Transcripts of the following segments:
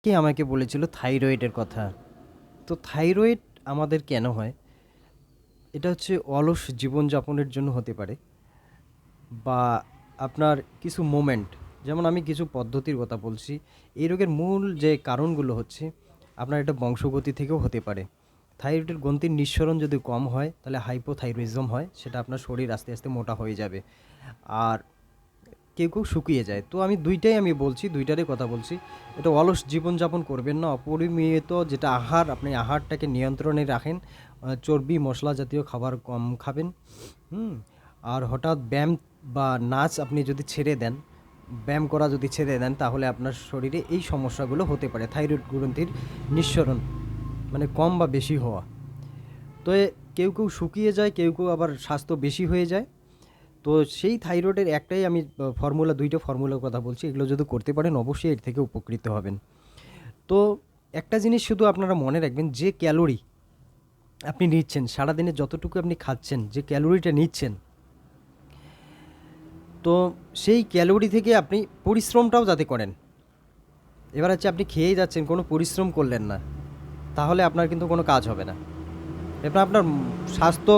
কে আমাকে বলেছিল থাইরয়েডের কথা। তো থাইরয়েড আমাদের কেন হয়? এটা হচ্ছে অলস জীবনযাপনের জন্য হতে পারে, বা আপনার কিছু মোমেন্ট, যেমন আমি কিছু পদ্ধতির কথা বলছি। এই রোগের মূল যে কারণগুলো হচ্ছে, আপনার এটা বংশগতি থেকেও হতে পারে। থাইরয়েডের গ্রন্থির নিঃসরণ যদি কম হয় তাহলে হাইপোথাইরয়েডিজম হয়, সেটা আপনার শরীর আস্তে আস্তে মোটা হয়ে যাবে। আর কেউ কেউ শুকিয়ে যায়। তো আমি দুইটাই আমি বলছি, দুইটারই কথা বলছি। এটা অলস জীবনযাপন করবেন না, অপরিমিত যেটা আহার, আপনি আহারটাকে নিয়ন্ত্রণে রাখেন। চর্বি মশলা জাতীয় খাবার কম খাবেন। হুম। আর হঠাৎ ব্যায়াম বা নাচ আপনি যদি ছেড়ে দেন, ব্যায়াম করা যদি ছেড়ে দেন, তাহলে আপনার শরীরে এই সমস্যাগুলো হতে পারে। থাইরয়েড গ্রন্থির নিঃসরণ মানে কম বা বেশি হওয়া। তো কেউ কেউ শুকিয়ে যায়, কেউ কেউ আবার স্বাস্থ্য বেশি হয়ে যায়। তো সেই থাইরয়েডের একটাই আমি ফর্মুলা, দুইটা ফর্মুলার কথা বলছি। এগুলো যদি করতে পারেন অবশ্যই এর থেকে উপকৃত হবেন। তো একটা জিনিস শুধু আপনারা মনে রাখবেন, যে ক্যালোরি আপনি নিচ্ছেন সারাদিনে, যতটুকু আপনি খাচ্ছেন, যে ক্যালোরিটা নিচ্ছেন, তো সেই ক্যালোরি থেকে আপনি পরিশ্রমটাও যাতে করেন। এবার হচ্ছে আপনি খেয়েই যাচ্ছেন, কোনো পরিশ্রম করলেন না, তাহলে আপনার কিন্তু কোনো কাজ হবে না। এবার আপনার স্বাস্থ্য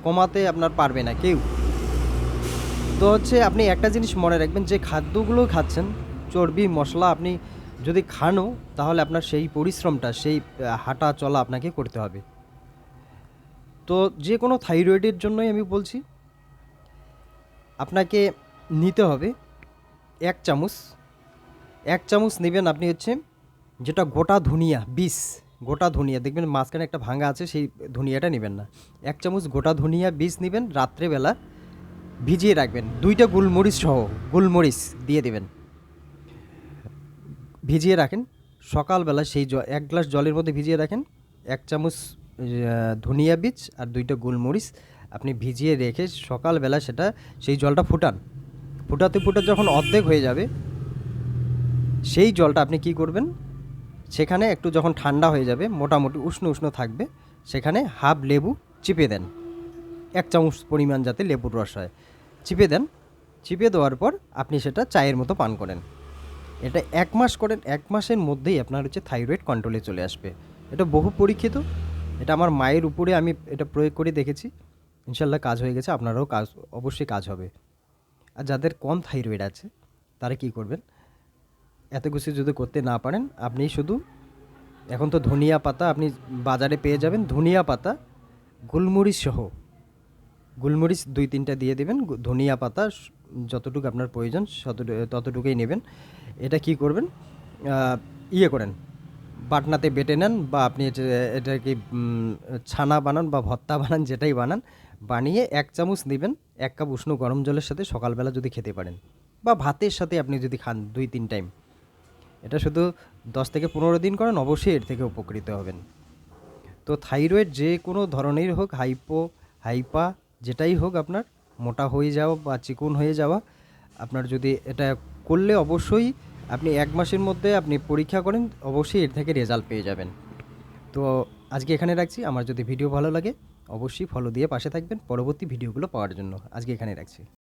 কমাতে আপনার পারবে না কেউ। তো হচ্ছে আপনি একটা জিনিস মনে রাখবেন, যে খাদ্যগুলো খাচ্ছেন, চর্বি মশলা আপনি যদি খানও, তাহলে আপনার সেই পরিশ্রমটা, সেই হাঁটা চলা আপনাকে করতে হবে। তো যে কোনো থাইরয়েডের জন্যই আমি বলছি, আপনাকে নিতে হবে 1 চামচ। 1 চামচ নেবেন আপনি হচ্ছে, যেটা গোটা ধনিয়া বীজ, গোটা ধনিয়া দেখবেন মাঝখানে একটা ভাঙা আছে, সেই ধনিয়াটা নেবেন না। 1 চামচ গোটা ধনিয়া বীজ নেবেন, রাত্রেবেলা ভিজিয়ে রাখবেন। 2টা গোলমরিচ সহ, গোলমরিচ দিয়ে দেবেন, ভিজিয়ে রাখেন। সকালবেলা সেই 1 গ্লাস জলের মধ্যে ভিজিয়ে রাখেন। 1 চামচ ধনিয়া বীজ আর 2টা গোলমরিচ আপনি ভিজিয়ে রেখে সকালবেলা সেটা, সেই জলটা ফুটান। ফুটাতে ফুটাতে যখন অর্ধেক হয়ে যাবে, সেই জলটা আপনি কি করবেন, সেখানে একটু যখন ঠান্ডা হয়ে যাবে, মোটামুটি উষ্ণ উষ্ণ থাকবে, সেখানে হাফ লেবু চিপে দেন। 1 চামচ পরিমাণ যাতে লেবুর রস হয়, চিপে দেন। চিপে দেওয়ার পর আপনি সেটা চায়ের মতো পান করেন। এটা 1 মাস করেন, 1 মাসের মধ্যেই আপনার হচ্ছে থাইরয়েড কন্ট্রোলে চলে আসবে। এটা বহু পরীক্ষিত। এটা আমার মায়ের উপরে আমি এটা প্রয়োগ করে দেখেছি, ইনশাল্লাহ কাজ হয়ে গেছে। আপনারাও কাজ, অবশ্যই কাজ হবে। আর যাদের কম থাইরয়েড আছে, তারা কি করবেন, এত কিছু যদি করতে না পারেন, আপনি শুধু, এখন তো ধনিয়া পাতা আপনি বাজারে পেয়ে যাবেন, ধনিয়া পাতা গোলমরিচ সহ, গোলমরিচ 2-3টা দিয়ে দেবেন, ধনিয়া পাতা যতটুকু আপনার প্রয়োজন ততটুকুই নেবেন। এটা কি করবেন, ইয়ে করেন, বাটনাতে বেটে নেন, বা আপনি এটাকে ছানা বানান বা ভর্তা বানান, যেটাই বানান, বানিয়ে 1 চামচ নেবেন। 1 কাপ উষ্ণ গরম জলের সাথে সকালবেলা যদি খেতে পারেন, বা ভাতের সাথে আপনি যদি খান 2-3 টাইম, এটা শুধু 10 থেকে 15 দিন করেন, অবশ্যই এর থেকে উপকৃত হবেন। তো থাইরয়েড যে কোনো ধরনেরই হোক, হাইপা যেটাই হোক, আপনার মোটা হয়ে যাওয়া বা চিকন হয়ে যাওয়া, আপনার যদি এটা করলে অবশ্যই আপনি 1 মাসের মধ্যে আপনি পরীক্ষা করেন, অবশ্যই এর থেকে রেজাল্ট পেয়ে যাবেন। তো আজকে এখানে রাখছি। আমার যদি ভিডিও ভালো লাগে, অবশ্যই ফলো দিয়ে পাশে থাকবেন পরবর্তী ভিডিওগুলো পাওয়ার জন্য। আজকে এখানে রাখছি।